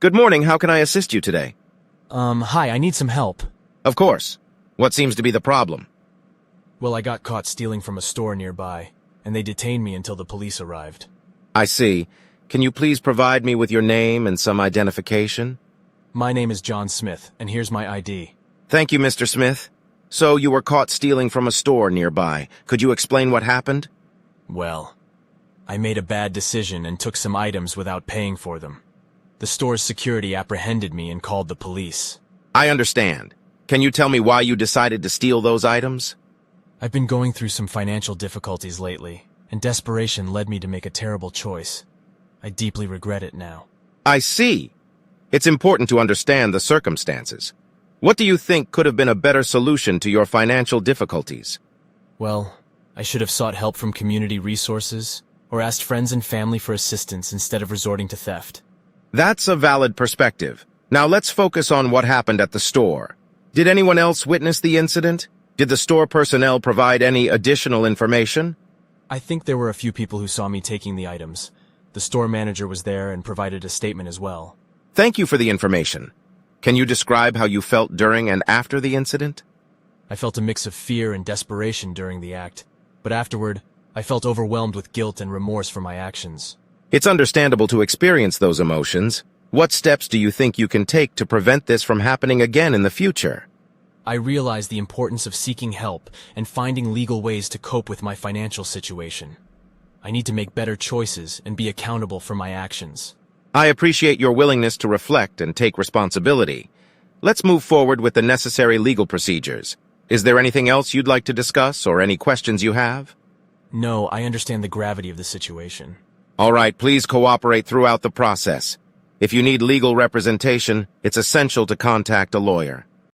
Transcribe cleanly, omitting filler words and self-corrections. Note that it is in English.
Good morning, how can I assist you today? Hi, I need some help. Of course. What seems to be the problem? Well, I got caught stealing from a store nearby, and they detained me until the police arrived. I see. Can you please provide me with your name and some identification? My name is John Smith, and here's my ID. Thank you, Mr. Smith. So you were caught stealing from a store nearby. Could you explain what happened? Well, I made a bad decision and took some items without paying for them. The store's security apprehended me and called the police. I understand. Can you tell me why you decided to steal those items? I've been going through some financial difficulties lately, and desperation led me to make a terrible choice. I deeply regret it now. I see. It's important to understand the circumstances. What do you think could have been a better solution to your financial difficulties? Well, I should have sought help from community resources, or asked friends and family for assistance instead of resorting to theft. That's a valid perspective. Now let's focus on what happened at the store. Did anyone else witness the incident? Did the store personnel provide any additional information? I think there were a few people who saw me taking the items. The store manager was there and provided a statement as well. Thank you for the information. Can you describe how you felt during and after the incident? I felt a mix of fear and desperation during the act, but afterward, I felt overwhelmed with guilt and remorse for my actions. It's understandable to experience those emotions. What steps do you think you can take to prevent this from happening again in the future? I realized the importance of seeking help and finding legal ways to cope with my financial situation. I need to make better choices and be accountable for my actions. I appreciate your willingness to reflect and take responsibility. Let's move forward with the necessary legal procedures. Is there anything else you'd like to discuss or any questions you have? No, I understand the gravity of the situation. All right, please cooperate throughout the process. If you need legal representation, it's essential to contact a lawyer.